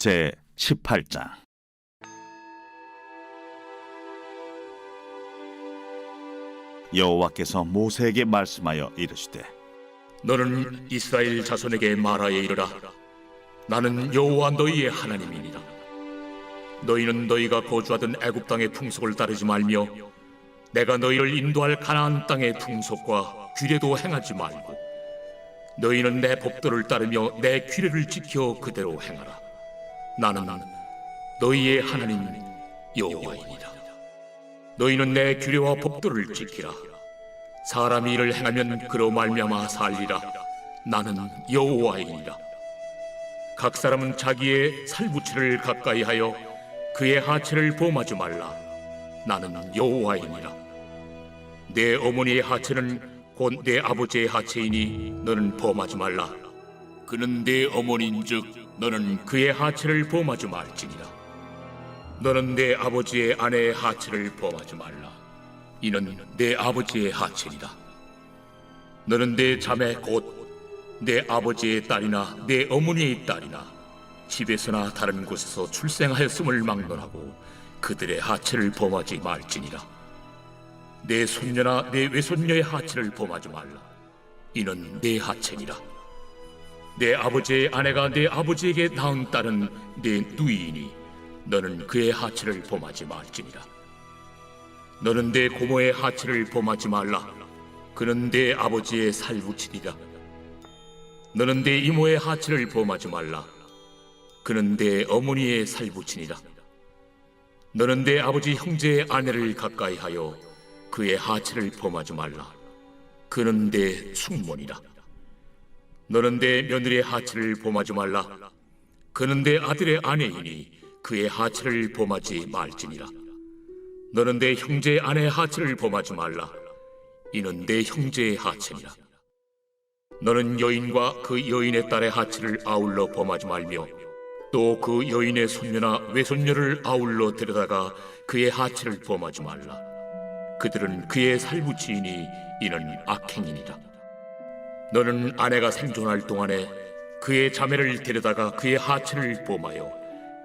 제 18장. 여호와께서 모세에게 말씀하여 이르시되, 너는 이스라엘 자손에게 말하여 이르라. 나는 여호와 너희의 하나님이니라. 너희는 너희가 거주하던 애굽 땅의 풍속을 따르지 말며 내가 너희를 인도할 가나안 땅의 풍속과 규례도 행하지 말고 너희는 내 법도를 따르며 내 규례를 지켜 그대로 행하라. 나는 너희의 하나님 여호와이니라. 너희는 내 규례와 법도를 지키라. 사람이 이를 행하면 그로 말미암아 살리라. 나는 여호와이니라. 각 사람은 자기의 살부치를 가까이 하여 그의 하체를 범하지 말라. 나는 여호와이니라. 내 어머니의 하체는 곧 내 아버지의 하체이니 너는 범하지 말라. 그는 내 어머니인즉 너는 그의 하체를 범하지 말지니라. 너는 내 아버지의 아내의 하체를 범하지 말라. 이는 내 아버지의 하체니라. 너는 내 자매 곧 내 아버지의 딸이나 내 어머니의 딸이나 집에서나 다른 곳에서 출생하였음을 막론하고 그들의 하체를 범하지 말지니라. 내 손녀나 내 외손녀의 하체를 범하지 말라. 이는 내 하체니라. 내 아버지의 아내가 내 아버지에게 낳은 딸은 내 누이이니 너는 그의 하체를 범하지 말지니라. 너는 내 고모의 하체를 범하지 말라. 그는 내 아버지의 살부치니라. 너는 내 이모의 하체를 범하지 말라. 그는 내 어머니의 살부치니라. 너는 내 아버지 형제의 아내를 가까이 하여 그의 하체를 범하지 말라. 그는 내 숙모니라. 너는 내 며느리의 하체를 범하지 말라. 그는 내 아들의 아내이니 그의 하체를 범하지 말지니라. 너는 내 형제의 아내의 하체를 범하지 말라. 이는 내 형제의 하체니라. 너는 여인과 그 여인의 딸의 하체를 아울러 범하지 말며 또 그 여인의 손녀나 외손녀를 아울러 데려다가 그의 하체를 범하지 말라. 그들은 그의 살부치이니 이는 악행이니라. 너는 아내가 생존할 동안에 그의 자매를 데려다가 그의 하체를 범하여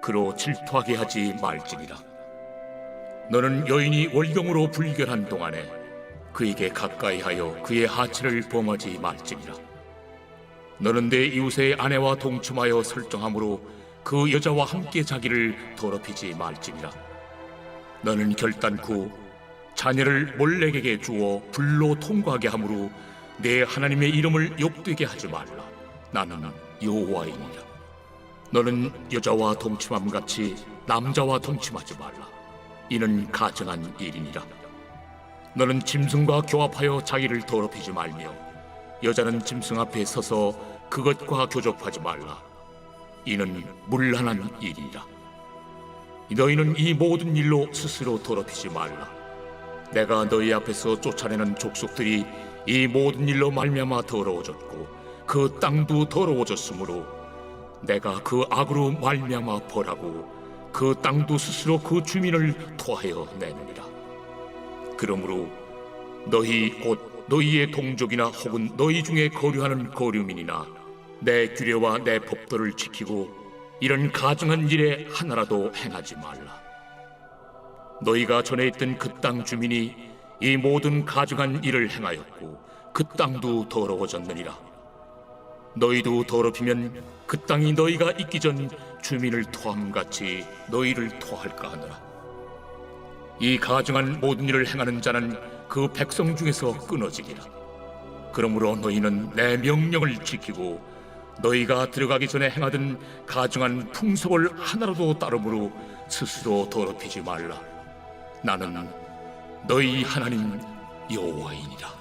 그로 질투하게 하지 말지니라. 너는 여인이 월경으로 불결한 동안에 그에게 가까이 하여 그의 하체를 범하지 말지니라. 너는 내 이웃의 아내와 동침하여 설정함으로 그 여자와 함께 자기를 더럽히지 말지니라. 너는 결단코 자녀를 몰렉에게 주어 불로 통과하게 함으로 내 하나님의 이름을 욕되게 하지 말라. 나는 여호와이니라. 너는 여자와 동침함같이 남자와 동침하지 말라. 이는 가증한 일이니라. 너는 짐승과 교합하여 자기를 더럽히지 말며 여자는 짐승 앞에 서서 그것과 교접하지 말라. 이는 문란한 일이라. 너희는 이 모든 일로 스스로 더럽히지 말라. 내가 너희 앞에서 쫓아내는 족속들이 이 모든 일로 말미암아 더러워졌고 그 땅도 더러워졌으므로 내가 그 악으로 말미암아 벌하고 그 땅도 스스로 그 주민을 토하여 내느니라. 그러므로 너희 곧 너희의 동족이나 혹은 너희 중에 거류하는 거류민이나 내 규례와 내 법도를 지키고 이런 가증한 일에 하나라도 행하지 말라. 너희가 전에 있던 그 땅 주민이 이 모든 가증한 일을 행하였고 그 땅도 더러워졌느니라. 너희도 더럽히면 그 땅이 너희가 있기 전 주민을 토함같이 너희를 토할까 하노라. 이 가증한 모든 일을 행하는 자는 그 백성 중에서 끊어지리라. 그러므로 너희는 내 명령을 지키고 너희가 들어가기 전에 행하던 가증한 풍속을 하나라도 따름으로 스스로 더럽히지 말라. 나는 너희 하나님 여호와이니라.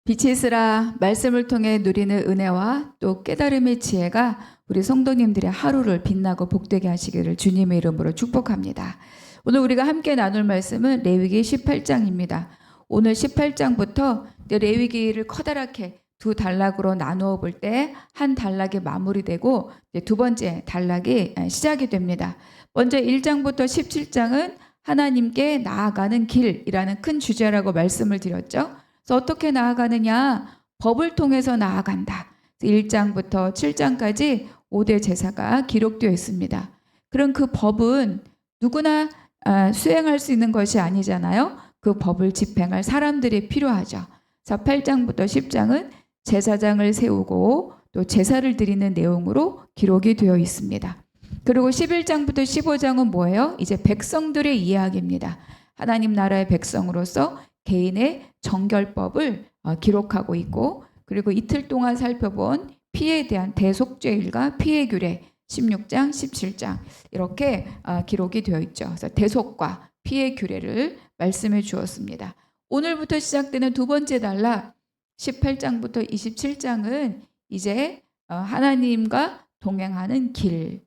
빛이 있으라. 말씀을 통해 누리는 은혜와 또 깨달음의 지혜가 우리 성도님들의 하루를 빛나고 복되게 하시기를 주님의 이름으로 축복합니다. 오늘 우리가 함께 나눌 말씀은 레위기 18장입니다. 오늘 18장부터 레위기를 커다랗게 두 단락으로 나누어 볼 때 한 단락이 마무리되고 두 번째 단락이 시작이 됩니다. 먼저 1장부터 17장은 하나님께 나아가는 길이라는 큰 주제라고 말씀을 드렸죠. 그래서 어떻게 나아가느냐? 법을 통해서 나아간다. 1장부터 7장까지 5대 제사가 기록되어 있습니다. 그럼 그 법은 누구나 수행할 수 있는 것이 아니잖아요. 그 법을 집행할 사람들이 필요하죠. 그래서 8장부터 10장은 제사장을 세우고 또 제사를 드리는 내용으로 기록이 되어 있습니다. 그리고 11장부터 15장은 뭐예요? 이제 백성들의 이야기입니다. 하나님 나라의 백성으로서 개인의 정결법을 기록하고 있고, 그리고 이틀 동안 살펴본 피에 대한 대속죄일과 피의 규례 16장, 17장 이렇게 기록이 되어 있죠. 그래서 대속과 피의 규례를 말씀해 주었습니다. 오늘부터 시작되는 두 번째 단락 18장부터 27장은 이제 하나님과 동행하는 길.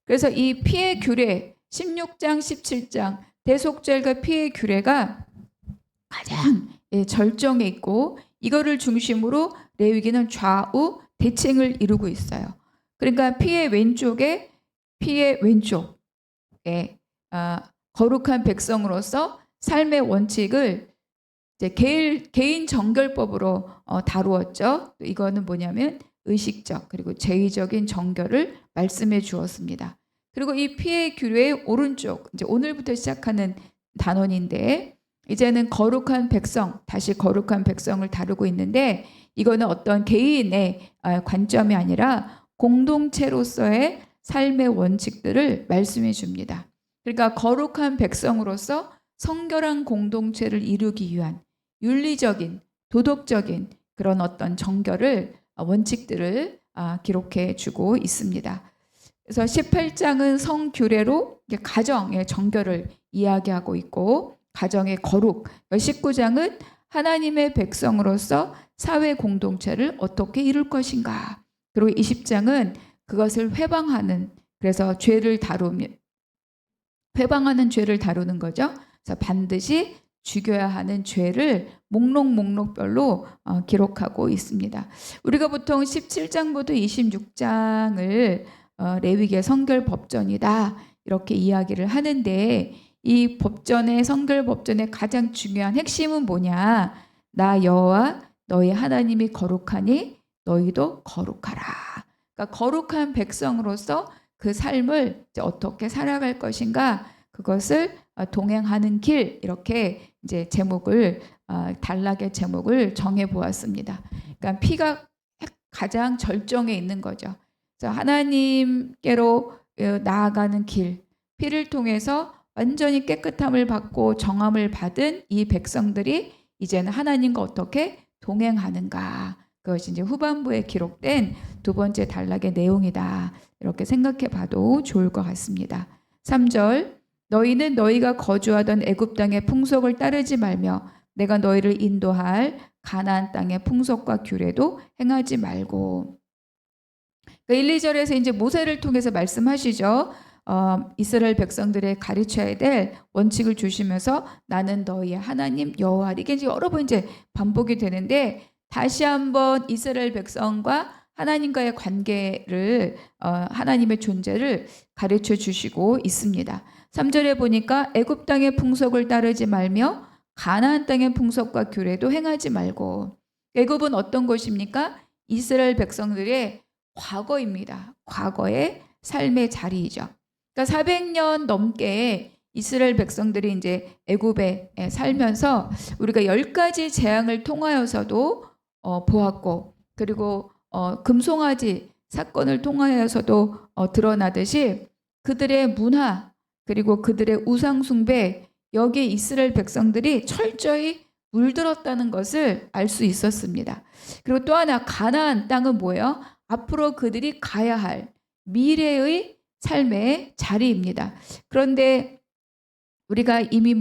그래서 이 피의 규례 16장, 17장 대속죄일과 피의 규례가 가장 절정에 있고, 이거를 중심으로 레위기는 좌우 대칭을 이루고 있어요. 그러니까 피의 왼쪽에 거룩한 백성으로서 삶의 원칙을 이제 개인 정결법으로 다루었죠. 이거는 뭐냐면 의식적 그리고 제의적인 정결을 말씀해 주었습니다. 그리고 이 피의 규례의 오른쪽, 이제 오늘부터 시작하는 단원인데, 이제는 거룩한 백성, 다시 거룩한 백성을 다루고 있는데, 이거는 어떤 개인의 관점이 아니라 공동체로서의 삶의 원칙들을 말씀해 줍니다. 그러니까 거룩한 백성으로서 성결한 공동체를 이루기 위한 윤리적인, 도덕적인 그런 어떤 정결을, 원칙들을 기록해 주고 있습니다. 그래서 18장은 성규례로 가정의 정결을 이야기하고 있고, 가정의 거룩, 19장은 하나님의 백성으로서 사회 공동체를 어떻게 이룰 것인가, 그리고 20장은 그것을 회방하는, 그래서 회방하는 죄를 다루는 거죠. 그래서 반드시 죽여야 하는 죄를 목록별로 기록하고 있습니다. 우리가 보통 17장부터 26장을 레위기의 성결 법전이다 이렇게 이야기를 하는데, 이 법전의 성결 법전의 가장 중요한 핵심은 뭐냐? 나 여호와 너희 하나님이 거룩하니 너희도 거룩하라. 그러니까 거룩한 백성으로서 그 삶을 이제 어떻게 살아갈 것인가, 그것을 동행하는 길, 이렇게 이제 제목을 단락의 제목을 정해 보았습니다. 그러니까 피가 가장 절정에 있는 거죠. 그래서 하나님께로 나아가는 길, 피를 통해서 완전히 깨끗함을 받고 정함을 받은 이 백성들이 이제는 하나님과 어떻게 동행하는가, 그것이 이제 후반부에 기록된 두 번째 단락의 내용이다 이렇게 생각해 봐도 좋을 것 같습니다. 3절, 너희는 너희가 거주하던 애굽 땅의 풍속을 따르지 말며 내가 너희를 인도할 가나안 땅의 풍속과 규례도 행하지 말고. 1, 2절에서 이제 모세를 통해서 말씀하시죠. 이스라엘 백성들의 가르쳐야 될 원칙을 주시면서 나는 너희의 하나님 여호와리, 이게 이제 여러 번 이제 반복이 되는데, 다시 한번 이스라엘 백성과 하나님과의 관계를, 하나님의 존재를 가르쳐 주시고 있습니다. 3절에 보니까 애굽 땅의 풍속을 따르지 말며 가나안 땅의 풍속과 규례도 행하지 말고. 애굽은 어떤 곳입니까? 이스라엘 백성들의 과거입니다. 과거의 삶의 자리이죠. 그러니까 400년 넘게 이스라엘 백성들이 이제 애굽에 살면서 우리가 10가지 재앙을 통하여서도 보았고, 그리고 금송아지 사건을 통하여서도 드러나듯이 그들의 문화, 그리고 그들의 우상 숭배, 여기에 이스라엘 백성들이 철저히 물들었다는 것을 알 수 있었습니다. 그리고 또 하나, 가나안 땅은 뭐예요? 앞으로 그들이 가야 할 미래의 삶의 자리입니다. 그런데 우리가 이미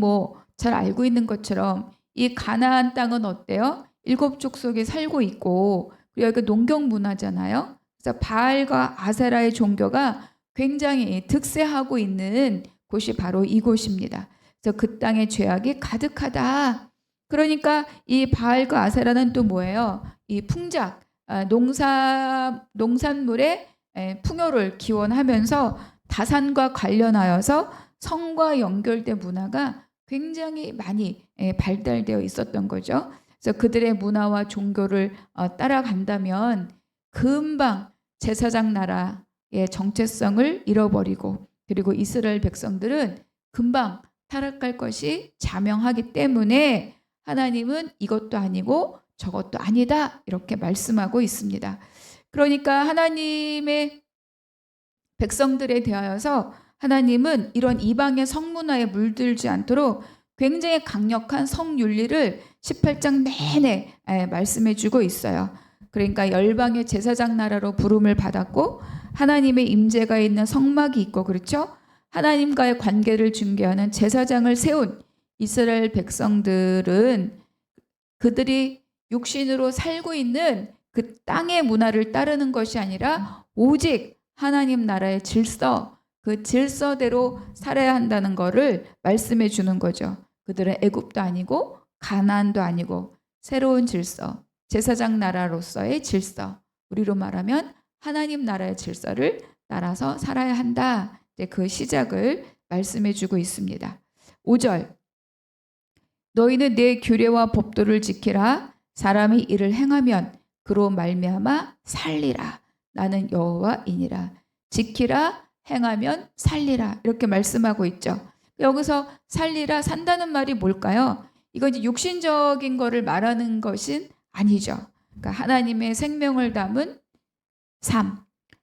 잘 알고 있는 것처럼 이 가나안 땅은 어때요? 7 족속이 살고 있고, 그리고 여기가 농경 문화잖아요. 그래서 바알과 아세라의 종교가 굉장히 득세하고 있는 곳이 바로 이곳입니다. 그래서 그 땅의 죄악이 가득하다. 그러니까 이 바알과 아세라는 또 뭐예요? 이 풍작, 농산물의 풍요를 기원하면서 다산과 관련하여서 성과 연결된 문화가 굉장히 많이 발달되어 있었던 거죠. 그래서 그들의 문화와 종교를 따라간다면 금방 제사장 나라의 정체성을 잃어버리고, 그리고 이스라엘 백성들은 금방 타락할 것이 자명하기 때문에 하나님은 이것도 아니고 저것도 아니다 이렇게 말씀하고 있습니다. 그러니까 하나님의 백성들에 대하여서 하나님은 이런 이방의 성문화에 물들지 않도록 굉장히 강력한 성윤리를 18장 내내 말씀해 주고 있어요. 그러니까 열방의 제사장 나라로 부름을 받았고 하나님의 임재가 있는 성막이 있고, 그렇죠? 하나님과의 관계를 중개하는 제사장을 세운 이스라엘 백성들은 그들이 육신으로 살고 있는 그 땅의 문화를 따르는 것이 아니라 오직 하나님 나라의 질서, 그 질서대로 살아야 한다는 것을 말씀해 주는 거죠. 그들은 애굽도 아니고 가나안도 아니고 새로운 질서, 제사장 나라로서의 질서, 우리로 말하면 하나님 나라의 질서를 따라서 살아야 한다. 그 시작을 말씀해 주고 있습니다. 5절, 너희는 내 규례와 법도를 지키라. 사람이 이를 행하면 그로 말미암아 살리라. 나는 여호와이니라. 지키라, 행하면 살리라, 이렇게 말씀하고 있죠. 여기서 살리라, 산다는 말이 뭘까요? 이건 이제 육신적인 거를 말하는 것은 아니죠. 그러니까 하나님의 생명을 담은 삶,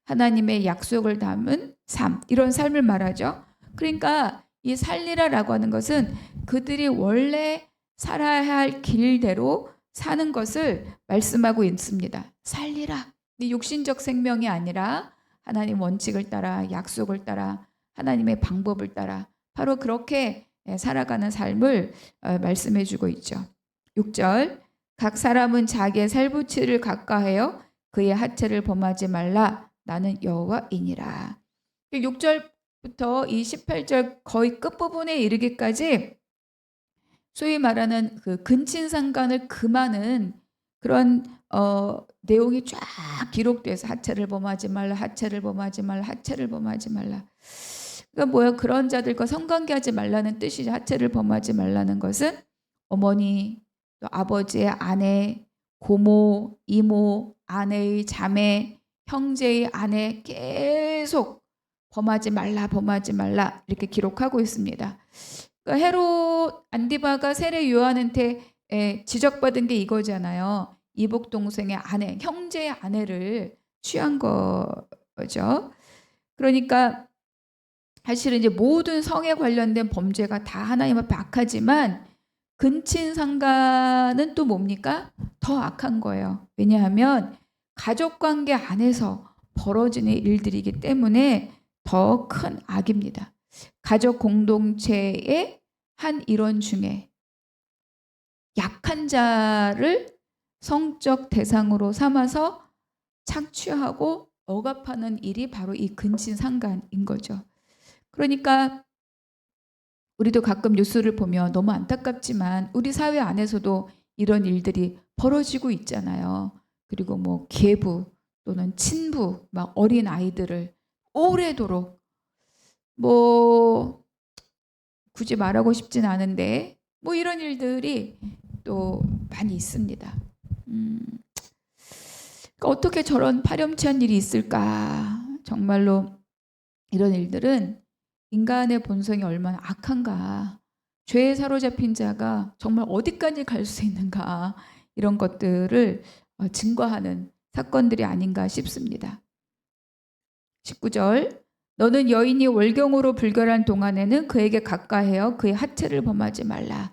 하나님의 약속을 담은 삶, 이런 삶을 말하죠. 그러니까 이 살리라라고 하는 것은 그들이 원래 살아야 할 길대로 사는 것을 말씀하고 있습니다. 살리라. 육신적 생명이 아니라 하나님 원칙을 따라, 약속을 따라, 하나님의 방법을 따라 바로 그렇게 살아가는 삶을 말씀해 주고 있죠. 6절, 각 사람은 자기의 살부치를 각과하여 그의 하체를 범하지 말라. 나는 여호와이니라. 6절부터 이 18절 거의 끝부분에 이르기까지 소위 말하는 그 근친상간을 금하는 그런 내용이 쫙 기록돼서 하체를 범하지 말라, 하체를 범하지 말라, 하체를 범하지 말라. 그러니까 뭐야, 그런 자들과 성관계하지 말라는 뜻이죠. 하체를 범하지 말라는 것은 어머니, 또 아버지의 아내, 고모, 이모, 아내의 자매, 형제의 아내 계속 범하지 말라, 범하지 말라 이렇게 기록하고 있습니다. 그러니까 헤롯 안디바가 세례 요한한테 지적받은 게 이거잖아요. 이복 동생의 아내, 형제의 아내를 취한 거죠. 그러니까 사실은 이제 모든 성에 관련된 범죄가 다 하나님 앞에 악하지만 근친상간은 또 뭡니까? 더 악한 거예요. 왜냐하면 가족관계 안에서 벌어지는 일들이기 때문에 더 큰 악입니다. 가족 공동체의 한 일원 중에 약한 자를 성적 대상으로 삼아서 착취하고 억압하는 일이 바로 이 근친상간인 거죠. 그러니까 우리도 가끔 뉴스를 보면 너무 안타깝지만 우리 사회 안에서도 이런 일들이 벌어지고 있잖아요. 그리고 뭐 계부 또는 친부, 막 어린 아이들을 오래도록 뭐 굳이 말하고 싶진 않은데 뭐 이런 일들이 또 많이 있습니다. 그러니까 어떻게 저런 파렴치한 일이 있을까? 정말로 이런 일들은 인간의 본성이 얼마나 악한가, 죄에 사로잡힌 자가 정말 어디까지 갈 수 있는가, 이런 것들을 증거하는 사건들이 아닌가 싶습니다. 19절, 너는 여인이 월경으로 불결한 동안에는 그에게 가까이하여 그의 하체를 범하지 말라.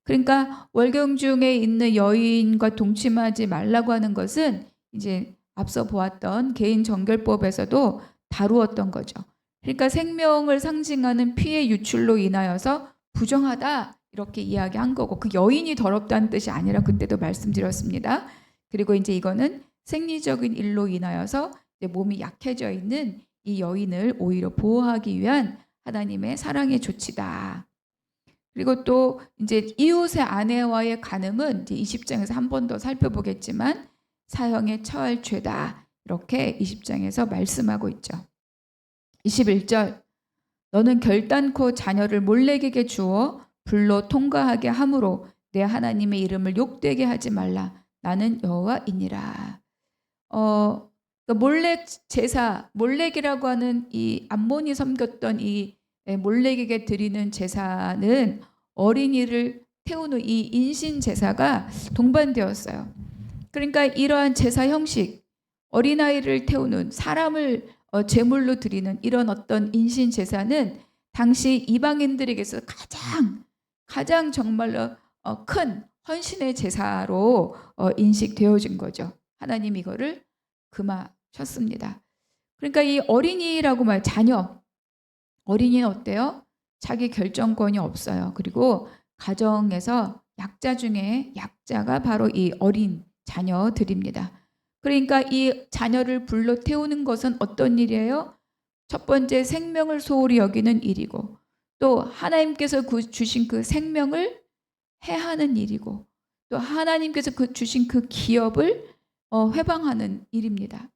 그러니까 월경 중에 있는 여인과 동침하지 말라고 하는 것은 이제 앞서 보았던 개인 정결법에서도 다루었던 거죠. 그러니까 생명을 상징하는 피의 유출로 인하여서 부정하다 이렇게 이야기한 거고, 그 여인이 더럽다는 뜻이 아니라 그때도 말씀드렸습니다. 그리고 이제 이거는 생리적인 일로 인하여서 이제 몸이 약해져 있는 이 여인을 오히려 보호하기 위한 하나님의 사랑의 조치다. 그리고 또 이제 이웃의 아내와의 간음은 이제 20장에서 한 번 더 살펴보겠지만 사형에 처할 죄다, 이렇게 20장에서 말씀하고 있죠. 21절, 너는 결단코 자녀를 몰래에게 주어 불로 통과하게 함으로 내 하나님의 이름을 욕되게 하지 말라. 나는 여호와이니라. 그러니까 몰렉 제사, 몰렉이라고 하는 이 암몬이 섬겼던 이 몰렉에게 드리는 제사는 어린이를 태운 후 이 인신 제사가 동반되었어요. 그러니까 이러한 제사 형식, 어린아이를 태우는 사람을 제물로 드리는 이런 어떤 인신 제사는 당시 이방인들에게서 가장 정말로 큰 헌신의 제사로 인식되어진 거죠. 하나님 이거를 금하셨습니다. 그러니까 이 어린이라고 말 자녀, 어린이는 어때요? 자기 결정권이 없어요. 그리고 가정에서 약자 중에 약자가 바로 이 어린 자녀들입니다. 그러니까 이 자녀를 불러 태우는 것은 어떤 일이에요? 첫 번째 생명을 소홀히 여기는 일이고, 또 하나님께서 주신 그 생명을 해하는 일이고, 또 하나님께서 주신 그 기업을 회방하는 일입니다.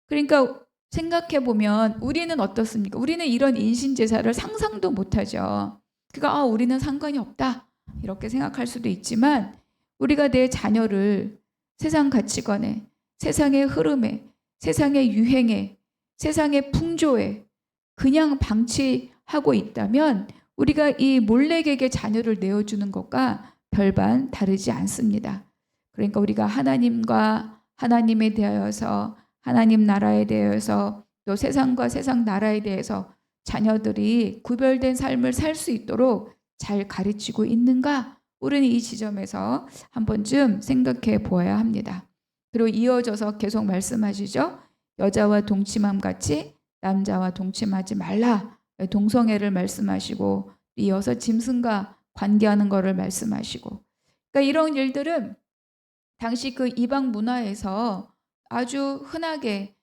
그러니까 생각해 보면 우리는 어떻습니까? 우리는 이런 인신제사를 상상도 못하죠. 그러니까 우리는 상관이 없다 이렇게 생각할 수도 있지만, 우리가 내 자녀를 세상 가치관에, 세상의 흐름에, 세상의 유행에, 세상의 풍조에 그냥 방치하고 있다면 우리가 이 몰렉에게 자녀를 내어주는 것과 별반 다르지 않습니다. 그러니까 우리가 하나님과 하나님에 대하여서, 하나님 나라에 대해서, 또 세상과 세상 나라에 대해서 자녀들이 구별된 삶을 살 수 있도록 잘 가르치고 있는가? 우리는 이 지점에서 한 번쯤 생각해 보아야 합니다. 그리고 이어져서 계속 말씀하시죠. 여자와 동침함 같이 남자와 동침하지 말라. 동성애를 말씀하시고, 이어서 짐승과 관계하는 것을 말씀하시고, 그러니까 이런 일들은 당시 그 이방 문화에서 아주 흔하게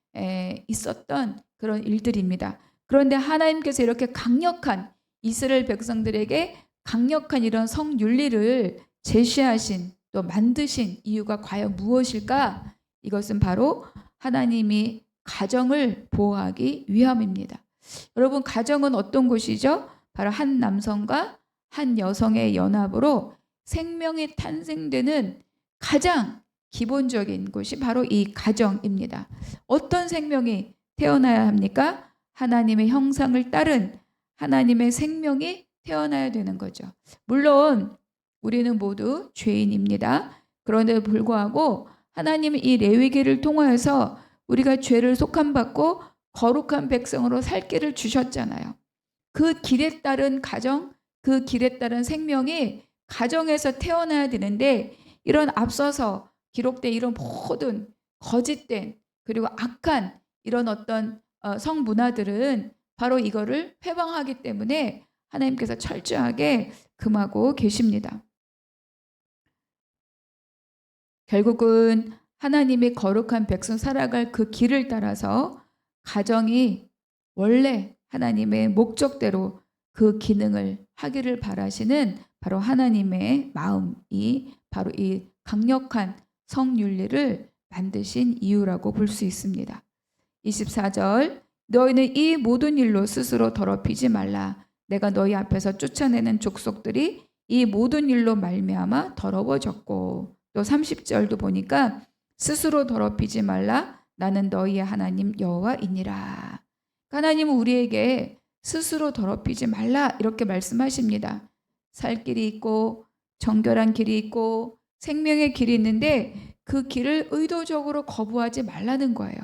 있었던 그런 일들입니다. 그런데 하나님께서 이렇게 강력한 이스라엘 백성들에게 강력한 이런 성윤리를 제시하신, 또 만드신 이유가 과연 무엇일까? 이것은 바로 하나님이 가정을 보호하기 위함입니다. 여러분, 가정은 어떤 곳이죠? 바로 한 남성과 한 여성의 연합으로 생명이 탄생되는 가장 기본적인 곳이 바로 이 가정입니다. 어떤 생명이 태어나야 합니까? 하나님의 형상을 따른 하나님의 생명이 태어나야 되는 거죠. 물론 우리는 모두 죄인입니다. 그런데도 불구하고 하나님은 이 레위기를 통하여서 우리가 죄를 속함받고 거룩한 백성으로 살 길을 주셨잖아요. 그 길에 따른 가정, 그 길에 따른 생명이 가정에서 태어나야 되는데, 이런 앞서서 기록된 이런 모든 거짓된 그리고 악한 이런 어떤 성문화들은 바로 이거를 회방하기 때문에 하나님께서 철저하게 금하고 계십니다. 결국은 하나님이 거룩한 백성 살아갈 그 길을 따라서 가정이 원래 하나님의 목적대로 그 기능을 하기를 바라시는 바로 하나님의 마음이 바로 이 강력한 성윤리를 만드신 이유라고 볼 수 있습니다. 24절, 너희는 이 모든 일로 스스로 더럽히지 말라. 내가 너희 앞에서 쫓아내는 족속들이 이 모든 일로 말미암아 더러워졌고, 또 30절도 보니까 스스로 더럽히지 말라. 나는 너희의 하나님 여호와이니라. 하나님은 우리에게 스스로 더럽히지 말라 이렇게 말씀하십니다. 살 길이 있고 정결한 길이 있고 생명의 길이 있는데 그 길을 의도적으로 거부하지 말라는 거예요.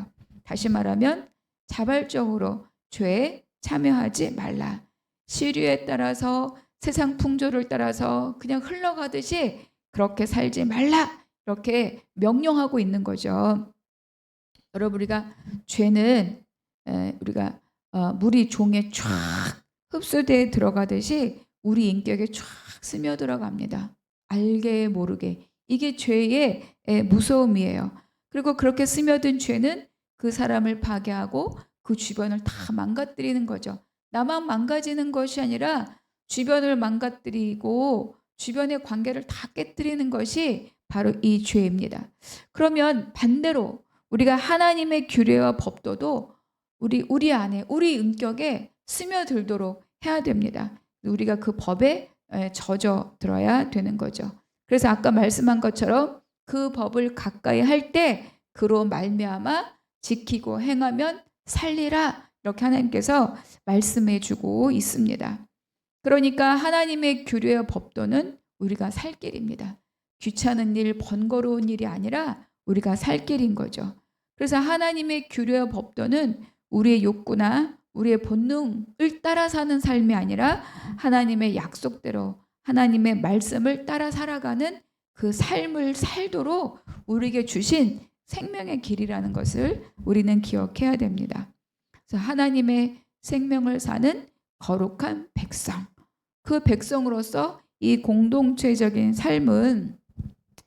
다시 말하면 자발적으로 죄에 참여하지 말라. 시류에 따라서 세상 풍조를 따라서 그냥 흘러가듯이 그렇게 살지 말라 이렇게 명령하고 있는 거죠. 여러분, 우리가 죄는 우리가 물이 종에 쫙 흡수되어 들어가듯이 우리 인격에 쫙 스며들어갑니다. 알게 모르게. 이게 죄의 무서움이에요. 그리고 그렇게 스며든 죄는 그 사람을 파괴하고 그 주변을 다 망가뜨리는 거죠. 나만 망가지는 것이 아니라 주변을 망가뜨리고 주변의 관계를 다 깨뜨리는 것이 바로 이 죄입니다. 그러면 반대로 우리가 하나님의 규례와 법도도 우리 안에, 우리 인격에 스며들도록 해야 됩니다. 우리가 그 법에 젖어 들어야 되는 거죠. 그래서 아까 말씀한 것처럼 그 법을 가까이 할 때 그로 말미암아 지키고 행하면 살리라. 이렇게 하나님께서 말씀해 주고 있습니다. 그러니까 하나님의 규례와 법도는 우리가 살 길입니다. 귀찮은 일, 번거로운 일이 아니라 우리가 살 길인 거죠. 그래서 하나님의 규례와 법도는 우리의 욕구나 우리의 본능을 따라 사는 삶이 아니라 하나님의 약속대로 하나님의 말씀을 따라 살아가는 그 삶을 살도록 우리에게 주신 생명의 길이라는 것을 우리는 기억해야 됩니다. 그래서 하나님의 생명을 사는 거룩한 백성, 그 백성으로서 이 공동체적인 삶은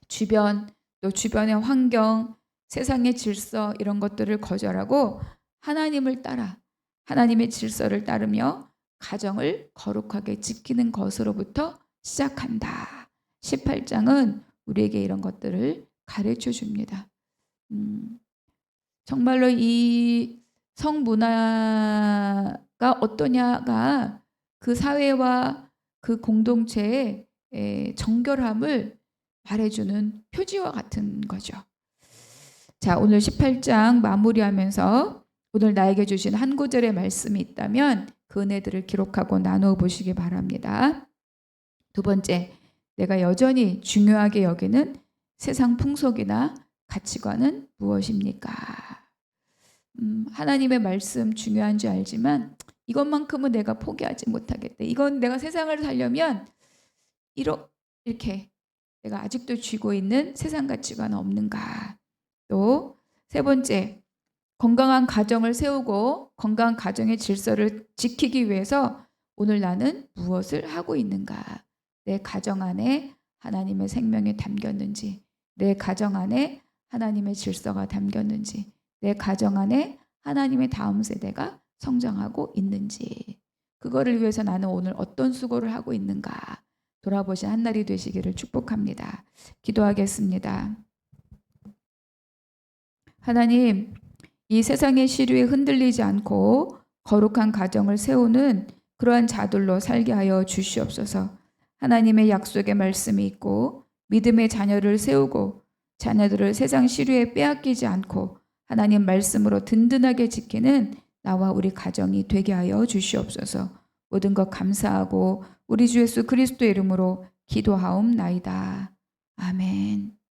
주변, 또 주변의 환경, 세상의 질서 이런 것들을 거절하고 하나님을 따라 하나님의 질서를 따르며 가정을 거룩하게 지키는 것으로부터 시작한다. 18장은 우리에게 이런 것들을 가르쳐 줍니다. 정말로 이 성문화가 어떠냐가 그 사회와 그 공동체의 정결함을 말해주는 표지와 같은 거죠. 자, 오늘 18장 마무리하면서 오늘 나에게 주신 한 구절의 말씀이 있다면 그 은혜들을 기록하고 나누어 보시기 바랍니다. 두 번째, 내가 여전히 중요하게 여기는 세상 풍속이나 가치관은 무엇입니까? 하나님의 말씀 중요한 줄 알지만 이것만큼은 내가 포기하지 못하겠다. 이건 내가 세상을 살려면 이렇게 내가 아직도 쥐고 있는 세상 가치관은 없는가? 또 세 번째, 건강한 가정을 세우고 건강한 가정의 질서를 지키기 위해서 오늘 나는 무엇을 하고 있는가? 내 가정 안에 하나님의 생명이 담겼는지, 내 가정 안에 하나님의 질서가 담겼는지, 내 가정 안에 하나님의 다음 세대가 성장하고 있는지, 그거를 위해서 나는 오늘 어떤 수고를 하고 있는가 돌아보신 한 날이 되시기를 축복합니다. 기도하겠습니다. 하나님, 이 세상의 시류에 흔들리지 않고 거룩한 가정을 세우는 그러한 자들로 살게 하여 주시옵소서. 하나님의 약속의 말씀이 있고 믿음의 자녀를 세우고 자녀들을 세상 시류에 빼앗기지 않고 하나님 말씀으로 든든하게 지키는 나와 우리 가정이 되게 하여 주시옵소서. 모든 것 감사하고 우리 주 예수 그리스도의 이름으로 기도하옵나이다. 아멘.